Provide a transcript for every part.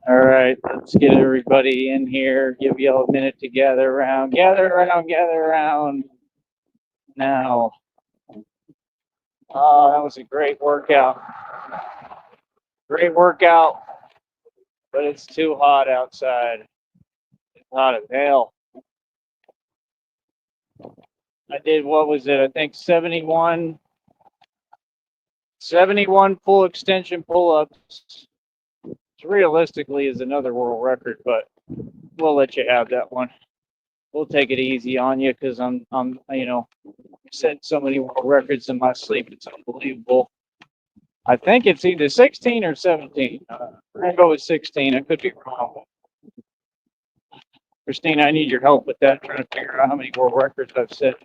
All right, let's get everybody in here. Give you a minute to gather around. Gather around, gather around. Now, that was a great workout. Great workout, but it's too hot outside. It's hot as hell. I did, what was it? I think 71 full extension pull-ups. Which realistically is another world record, but we'll let you have that one. We'll take it easy on you because I'm set so many world records in my sleep. It's unbelievable. I think it's either 16 or 17. We're gonna go with 16. I could be wrong. Christina, I need your help with that, trying to figure out how many world records I've set.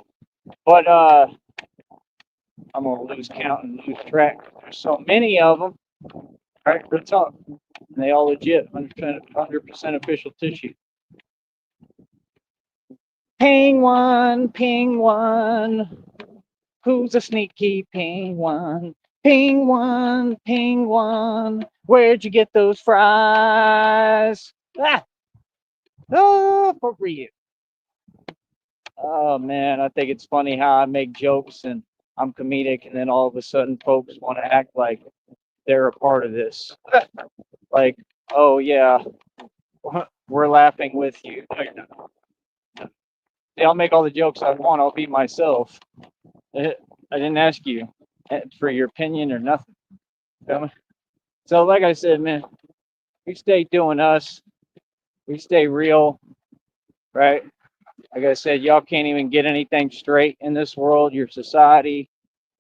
But I'm gonna lose count and lose track. There's so many of them. All right, let's talk. And they all legit, 100% official tissue. Penguin, penguin, who's a sneaky penguin? Penguin, penguin, where'd you get those fries? Ah, oh, for real. Oh man, I think it's funny how I make jokes and I'm comedic, and then all of a sudden folks want to act like they're a part of this. Like, oh yeah, we're laughing with you. See, I'll make all the jokes I want. I'll be myself. I didn't ask you for your opinion or nothing. So, like I said, man, we stay doing us. We stay real, right? Like I said, y'all can't even get anything straight in this world. Your society,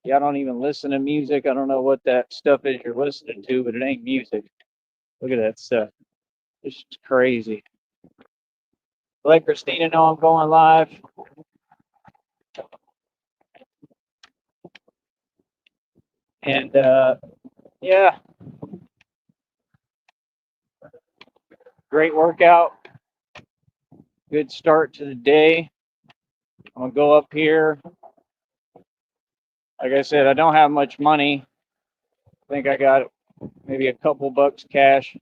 y'all don't even listen to music. I don't know what that stuff is you're listening to, but it ain't music. Look at that stuff. This is crazy. Let Christina know I'm going live. And yeah, great workout. Good start to the day. I'm gonna go up here. Like I said, I don't have much money. I think I got maybe a couple bucks cash,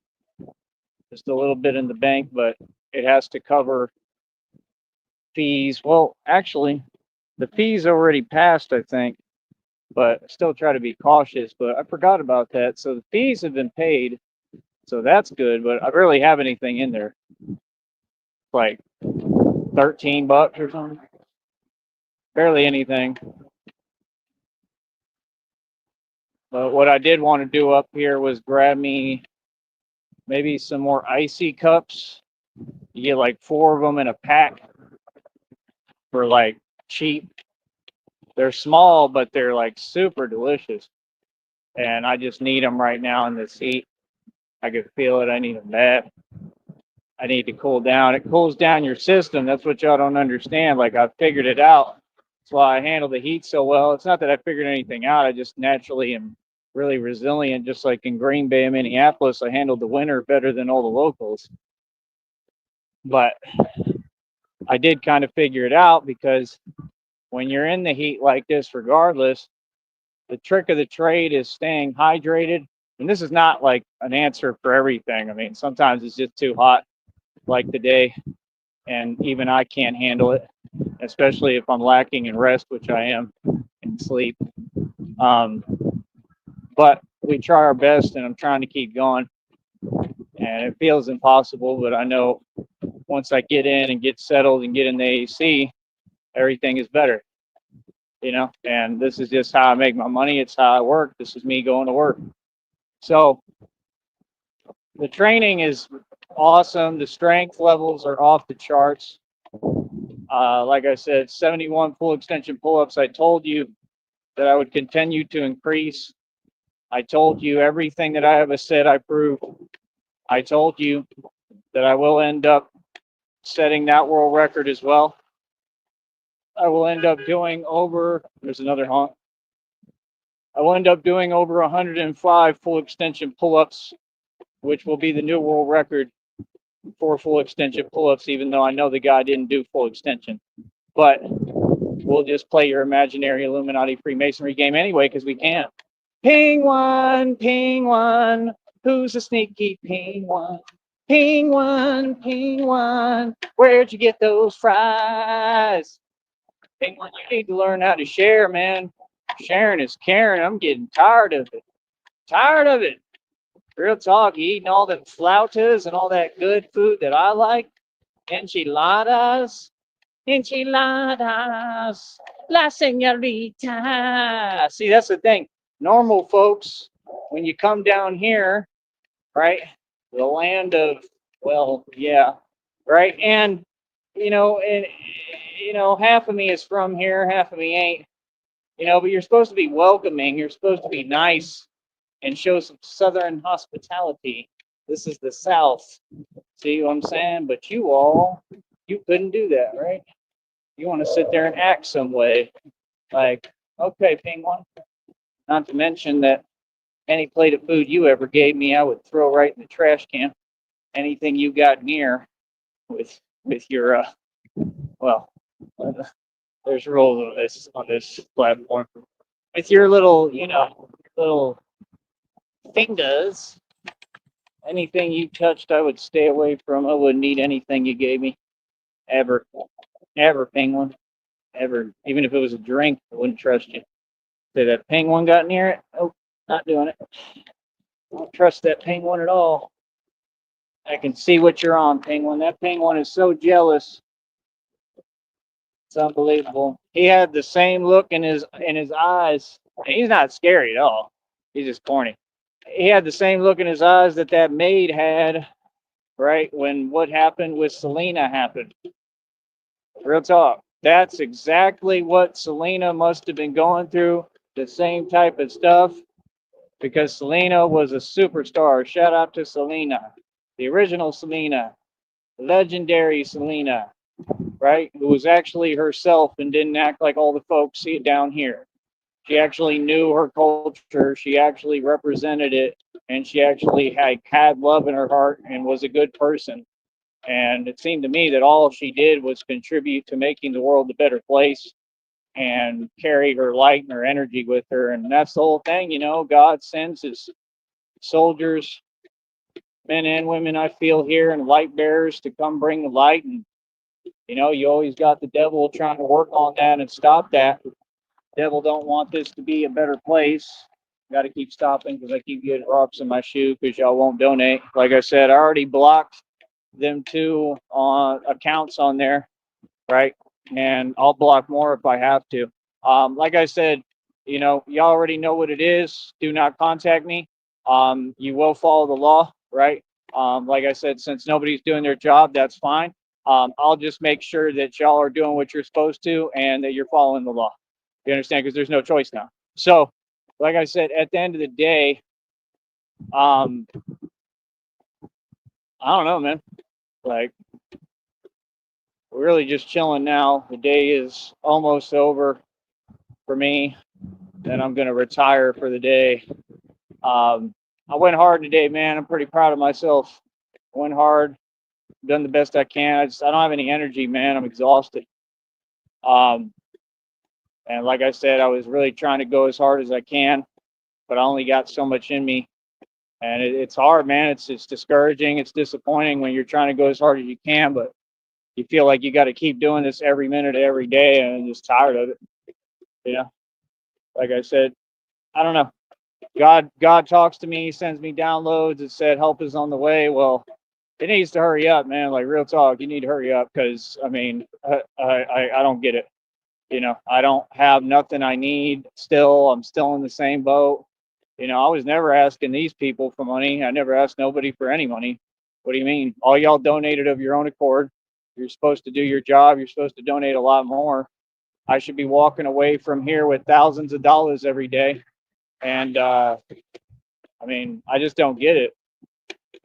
just a little bit in the bank, but it has to cover fees. Well, actually, the fees already passed, I think, but I still try to be cautious. But I forgot about that. So the fees have been paid, so that's good. But I barely have anything in there, like 13 bucks or something. Barely anything. But what I did want to do up here was grab me maybe some more icy cups. You get like 4 of them in a pack for like cheap. They're small, but they're like super delicious. And I just need them right now in this heat. I can feel it. I need them bad. I need to cool down. It cools down your system. That's what y'all don't understand. Like, I figured it out. That's why I handle the heat so well. It's not that I figured anything out. I just naturally am really resilient. Just like in Green Bay and Minneapolis, I handled the winter better than all the locals. But I did kind of figure it out, because when you're in the heat like this, regardless, the trick of the trade is staying hydrated. And this is not like an answer for everything. I mean, sometimes it's just too hot, like today, and even I can't handle it, especially if I'm lacking in rest, which I am, in sleep. But we try our best, and I'm trying to keep going. And it feels impossible, but I know once I get in and get settled and get in the AC, everything is better. And this is just how I make my money. It's how I work. This is me going to work. So the training is awesome. The strength levels are off the charts. Like I said, 71 full extension pull-ups. I told you that I would continue to increase. I told you everything that I ever said I proved. I told you that I will end up setting that world record as well. I will end up doing over, there's another honk. I will end up doing over 105 full extension pull-ups, which will be the new world record for full extension pull-ups, even though I know the guy didn't do full extension. But we'll just play your imaginary Illuminati Freemasonry game anyway, because we can. Penguin, penguin, who's a sneaky penguin? Penguin, Penguin, where'd you get those fries? Penguin, you need to learn how to share, man. Sharing is caring. I'm getting tired of it. Tired of it. Real talk, eating all them flautas and all that good food that I like. Enchiladas. Enchiladas. La señorita. See, that's the thing. Normal folks, when you come down here, right? The land of, well, yeah, right? And, half of me is from here, half of me ain't, but you're supposed to be welcoming. You're supposed to be nice and show some Southern hospitality. This is the South. See what I'm saying? But you couldn't do that, right? You want to sit there and act some way. Like, okay, Penguin. Not to mention that any plate of food you ever gave me, I would throw right in the trash can. Anything you got near with your well, there's rules on this platform. With your little fingers, anything you touched, I would stay away from. I wouldn't eat anything you gave me, ever, ever, Penguin, ever. Even if it was a drink, I wouldn't trust you. Say that Penguin got near it. Oh, not doing it. I don't trust that Penguin at all. I can see what you're on, Penguin. That Penguin is so jealous. It's unbelievable. He had the same look in his eyes. He's not scary at all. He's just corny. He had the same look in his eyes that maid had, right, when what happened with Selena happened. Real talk. That's exactly what Selena must have been going through, the same type of stuff, because Selena was a superstar. Shout out to Selena, the original Selena, legendary Selena, right? Who was actually herself and didn't act like all the folks see it down here. She actually knew her culture. She actually represented it, and she actually had love in her heart and was a good person. And it seemed to me that all she did was contribute to making the world a better place and carry her light and her energy with her. And that's the whole thing, God sends his soldiers, men and women, I feel here, and light bearers to come bring the light. And you always got the devil trying to work on that and stop that. Devil don't want this to be a better place. Got to keep stopping because I keep getting rocks in my shoe because y'all won't donate. Like I said, I already blocked them two accounts on there, right? And I'll block more if I have to. Like I said, y'all already know what it is. Do not contact me. You will follow the law, right? Like I said, since nobody's doing their job, that's fine. I'll just make sure that y'all are doing what you're supposed to and that you're following the law. You understand? Because there's no choice now. So, like I said, at the end of the day, I don't know, man. Like, we're really just chilling now. The day is almost over for me. Then I'm gonna retire for the day. I went hard today, man. I'm pretty proud of myself. I went hard, done the best I can. I don't have any energy, man. I'm exhausted. And like I said, I was really trying to go as hard as I can, but I only got so much in me. And it's hard, man. It's discouraging. It's disappointing when you're trying to go as hard as you can, but you feel like you got to keep doing this every minute, every day, and I'm just tired of it. Like I said, I don't know. God talks to me. He sends me downloads. It said help is on the way. Well, it needs to hurry up, man. Like real talk, you need to hurry up because I mean, I don't get it. I don't have nothing I need. Still, I'm still in the same boat. I was never asking these people for money. I never asked nobody for any money. What do you mean? All y'all donated of your own accord. You're supposed to do your job. You're supposed to donate a lot more. I should be walking away from here with thousands of dollars every day. And I mean, I just don't get it.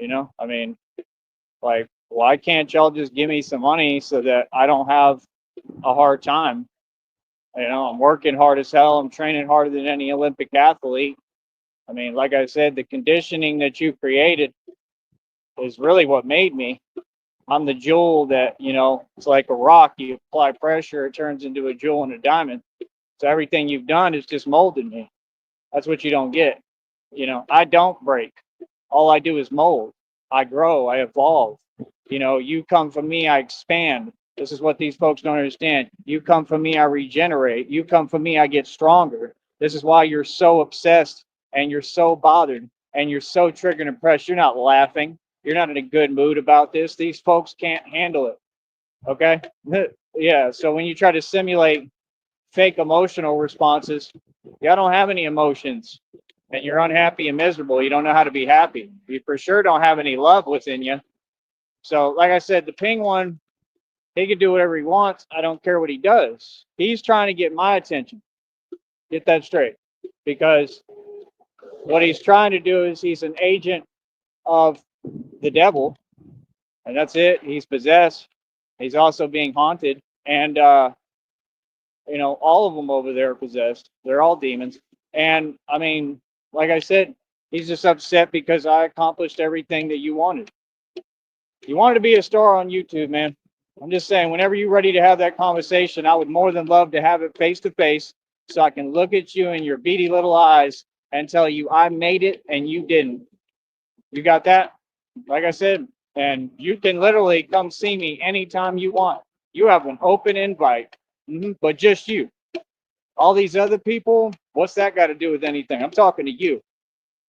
I mean, like, why can't y'all just give me some money so that I don't have a hard time? I'm working hard as hell. I'm training harder than any Olympic athlete. I mean, like I said, the conditioning that you created is really what made me. I'm the jewel that, it's like a rock. You apply pressure, it turns into a jewel and a diamond. So everything you've done is just molded me. That's what you don't get. I don't break. All I do is mold. I grow, I evolve. You know, you come from me, I expand. This is what these folks don't understand. You come from me, I regenerate. You come from me, I get stronger. This is why you're so obsessed and you're so bothered and you're so triggered and pressed. You're not laughing. You're not in a good mood about this. These folks can't handle it. Okay? Yeah. So when you try to simulate fake emotional responses, y'all don't have any emotions and you're unhappy and miserable. You don't know how to be happy. You for sure don't have any love within you. So, like I said, the ping one, he can do whatever he wants. I don't care what he does. He's trying to get my attention. Get that straight. Because what he's trying to do is he's an agent of the devil, and that's it. He's possessed. He's also being haunted. And, you know, all of them over there are possessed. They're all demons. And, I mean, like I said, he's just upset because I accomplished everything that you wanted. You wanted to be a star on YouTube, man. I'm just saying, whenever you're ready to have that conversation, I would more than love to have it face to face so I can look at you in your beady little eyes and tell you I made it and you didn't. You got that? Like I said, and you can literally come see me anytime you want. You have an open invite, but just you. All these other people, what's that got to do with anything? I'm talking to you.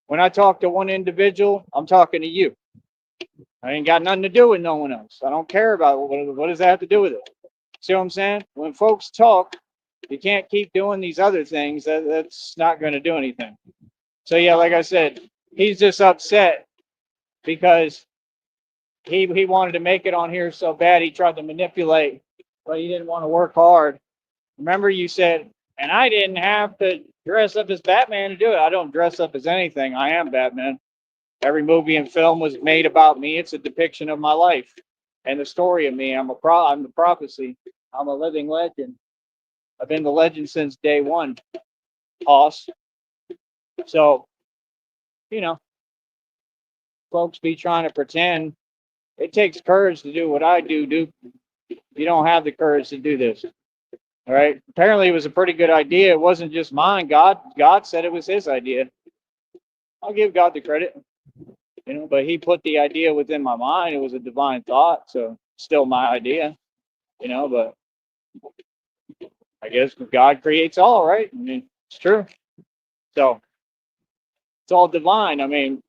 When I talk to one individual, I'm talking to you. I ain't got nothing to do with no one else. I don't care about what does that have to do with it. See what I'm saying? When folks talk, you can't keep doing these other things. That's not going to do anything. So yeah, like I said, he's just upset because he wanted to make it on here so bad he tried to manipulate, but he didn't want to work hard. Remember you said, and I didn't have to dress up as Batman to do it. I don't dress up as anything. I am Batman. Every movie and film was made about me. It's a depiction of my life and the story of me. I'm the prophecy. I'm a living legend. I've been the legend since day one, Hoss. So, you know, folks be trying to pretend. It takes courage to do what I do, Duke. You don't have the courage to do this. All right. Apparently, it was a pretty good idea. It wasn't just mine. God said it was his idea. I'll give God the credit. You know, but he put the idea within my mind. It was a divine thought, so still my idea. You know, but I guess God creates all, right? I mean, it's true. So it's all divine. I mean,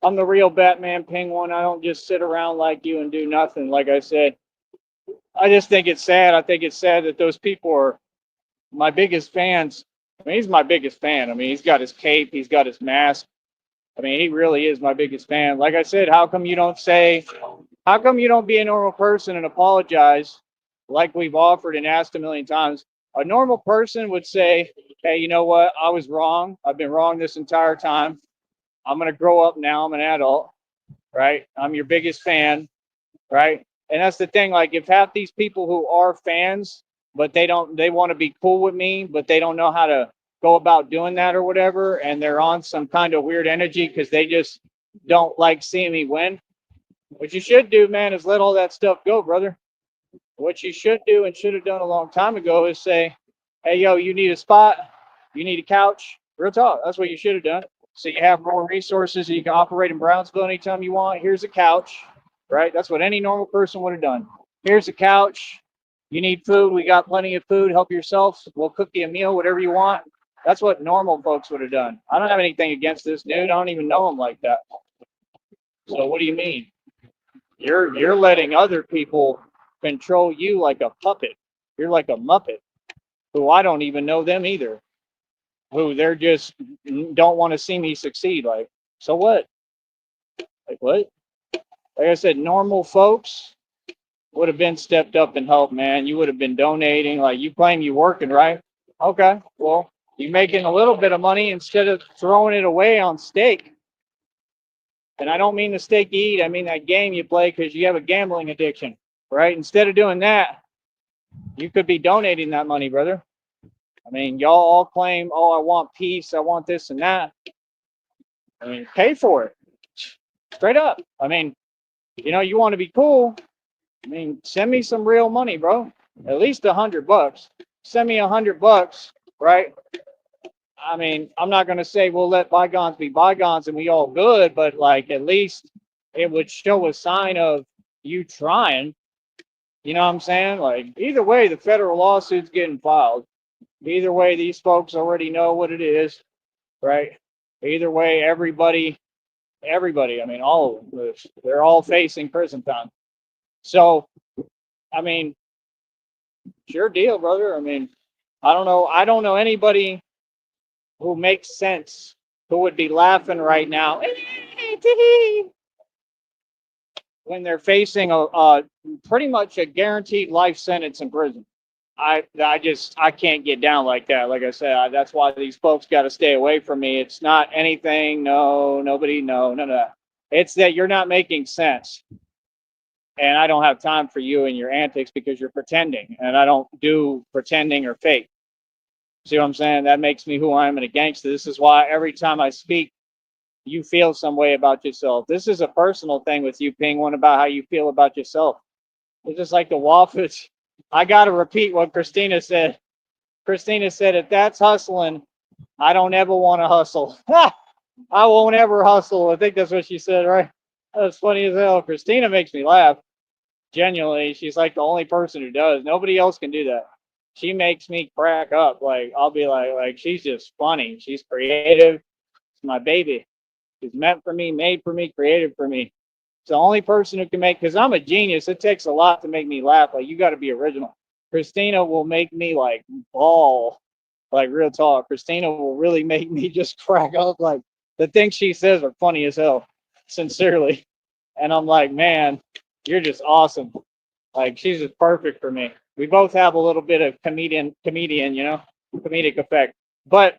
I'm the real Batman Penguin. I don't just sit around like you and do nothing. Like I said, I just think it's sad. I think it's sad that those people are my biggest fans. I mean, he's my biggest fan. I mean, he's got his cape, he's got his mask. I mean, he really is my biggest fan. Like I said, how come you don't be a normal person and apologize like we've offered and asked a million times? A normal person would say, hey, you know what? I was wrong. I've been wrong this entire time. I'm going to grow up now. I'm an adult, right? I'm your biggest fan, right? And that's the thing. Like, if half these people who are fans, but they want to be cool with me, but they don't know how to go about doing that or whatever, and they're on some kind of weird energy because they just don't like seeing me win. What you should do, man, is let all that stuff go, brother. What you should do and should have done a long time ago is say, hey, yo, you need a spot, you need a couch. Real talk. That's what you should have done. So you have more resources and you can operate in Brownsville anytime you want. Here's a couch, right? That's what any normal person would have done. Here's a couch. You need food. We got plenty of food. Help yourself. We'll cook you a meal, whatever you want. That's what normal folks would have done. I don't have anything against this dude. I don't even know him like that. So what do you mean? You're letting other people control you like a puppet. You're like a muppet who I don't even know them either. Who they're just don't want to see me succeed. Like, so what? Like what? Like I said, normal folks would have been stepped up and helped, man. You would have been donating. Like, you claim you working, right? Okay, well, you're making a little bit of money instead of throwing it away on steak. And I don't mean the steak you eat. I mean that game you play because you have a gambling addiction, right? Instead of doing that, you could be donating that money, brother. I mean, y'all all claim, oh, I want peace. I want this and that. I mean, pay for it. Straight up. I mean, you know, you want to be cool. I mean, send me some real money, bro. At least $100. Send me $100, right? I mean, I'm not going to say we'll let bygones be bygones and we all good, but like at least it would show a sign of you trying. You know what I'm saying? Like either way, the federal lawsuit's getting filed. Either way, these folks already know what it is, right? Either way, everybody, I mean, all of them, they're all facing prison time. So, I mean, sure deal, brother. I mean, I don't know anybody who makes sense who would be laughing right now when they're facing a pretty much a guaranteed life sentence in prison. I can't get down like that. Like I said, that's why these folks got to stay away from me. It's not anything. No, nobody. No, no, no. It's that you're not making sense, and I don't have time for you and your antics because you're pretending, and I don't do pretending or fake. See what I'm saying? That makes me who I am and a gangster. This is why every time I speak, you feel some way about yourself. This is a personal thing with you, Penguin, about how you feel about yourself. It's just like the Waffles. I got to repeat what Christina said. Christina said, if that's hustling, I don't ever want to hustle. I won't ever hustle. I think that's what she said, right? That's funny as hell. Christina makes me laugh. Genuinely, she's like the only person who does. Nobody else can do that. She makes me crack up. Like I'll be like she's just funny. She's creative. It's my baby. She's meant for me, made for me, created for me. It's the only person who can make, because I'm a genius. It takes a lot to make me laugh. Like you got to be original. Christina will make me like bawl, like real talk. Christina will really make me just crack up. Like the things she says are funny as hell, sincerely. And I'm like, man, you're just awesome. Like she's just perfect for me. We both have a little bit of comedian, comedic effect. But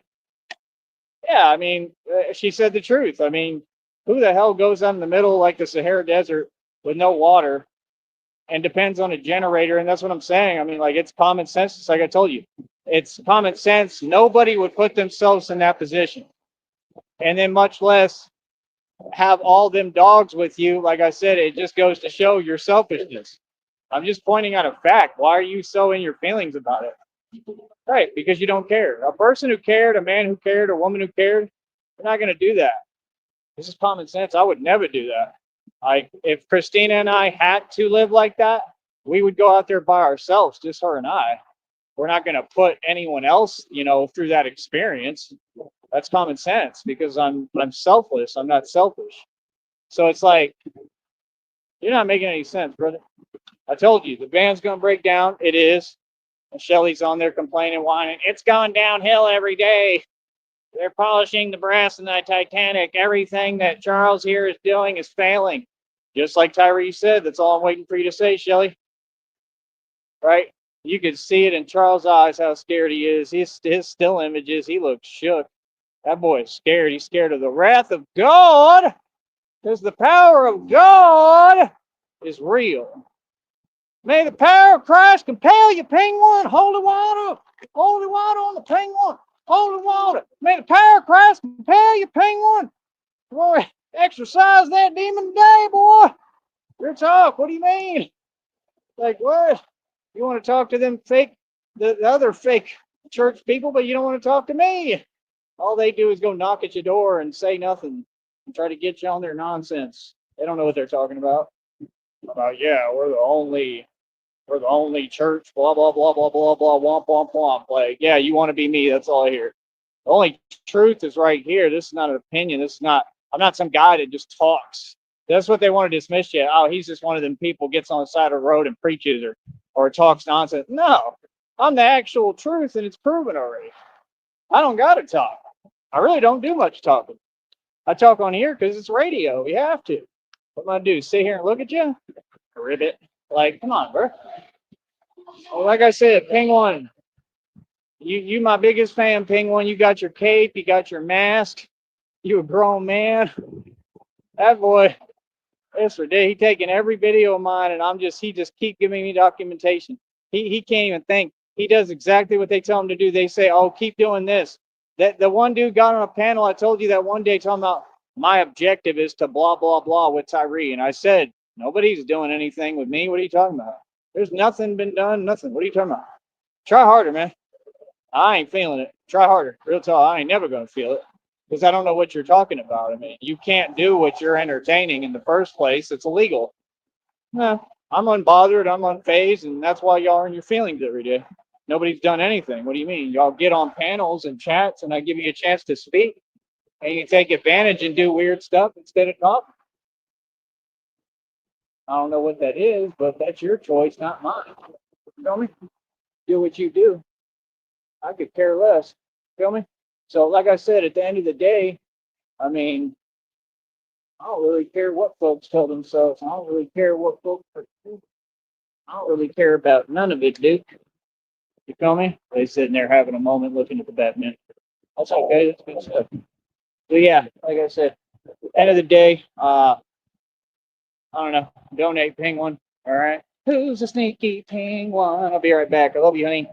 yeah, I mean, she said the truth. I mean, who the hell goes out in the middle like the Sahara Desert with no water and depends on a generator? And that's what I'm saying. I mean, like it's common sense. It's like I told you, it's common sense. Nobody would put themselves in that position, and then much less have all them dogs with you. Like I said, it just goes to show your selfishness. I'm just pointing out a fact. Why are you so in your feelings about it? Right, because you don't care. A person who cared, a man who cared, a woman who cared, they're not going to do that. This is common sense. I would never do that. Like, if Christina and I had to live like that, we would go out there by ourselves, just her and I. We're not going to put anyone else, through that experience. That's common sense because I'm selfless. I'm not selfish. So it's like, you're not making any sense, brother. I told you, the band's going to break down. It is. And Shelly's on there complaining, whining. It's going downhill every day. They're polishing the brass in the Titanic. Everything that Charles here is doing is failing. Just like Tyree said, that's all I'm waiting for you to say, Shelly. Right? You could see it in Charles' eyes how scared he is. His still images, he looks shook. That boy is scared. He's scared of the wrath of God because the power of God is real. May the power of Christ compel you, Penguin. Holy water on the Penguin. Holy water. May the power of Christ compel you, Penguin. Boy, exercise that demon today, boy. Your talk. What do you mean? Like what? You want to talk to them the other fake church people, but you don't want to talk to me. All they do is go knock at your door and say nothing and try to get you on their nonsense. They don't know what they're talking about. Yeah, we're the only church, blah, blah, blah, blah, blah, blah, womp, womp, womp. Like, yeah, you want to be me. That's all I hear. The only truth is right here. This is not an opinion. I'm not some guy that just talks. That's what they want to dismiss you. Oh, he's just one of them people gets on the side of the road and preaches or talks nonsense. No, I'm the actual truth and it's proven already. I don't got to talk. I really don't do much talking. I talk on here because it's radio. We have to. What am I do? Sit here and look at you? Ribbit. Like, come on, bro. Well, like I said, Penguin, you my biggest fan, Penguin. You got your cape, you got your mask. You a grown man. That boy, it's ridiculous. He taking every video of mine, and he just keep giving me documentation. He can't even think. He does exactly what they tell him to do. They say, "Oh, keep doing this." That the one dude got on a panel. I told you that one day talking about my objective is to blah blah blah with Tyree, and I said nobody's doing anything with me. What are you talking about? There's nothing been done. Nothing. What are you talking about? Try harder, man. I ain't feeling it. Try harder. Real talk. I ain't never gonna feel it because I don't know what you're talking about. I mean, you can't do what you're entertaining in the first place. It's illegal. No, I'm unbothered. I'm unfazed, and that's why y'all are in your feelings every day. Nobody's done anything. What do you mean? Y'all get on panels and chats, and I give you a chance to speak, and you take advantage and do weird stuff instead of talking. I don't know what that is, but that's your choice, not mine. Feel me? Do what you do. I could care less. Feel me? So, like I said, at the end of the day, I mean, I don't really care what folks tell themselves. I don't really care what folks are doing. I don't really care about none of it, dude. You feel me? They sitting there having a moment looking at the Batman. That's okay. That's good stuff. So yeah, like I said, end of the day, I don't know. Donate penguin. All right. Who's a sneaky penguin? I'll be right back. I love you, honey.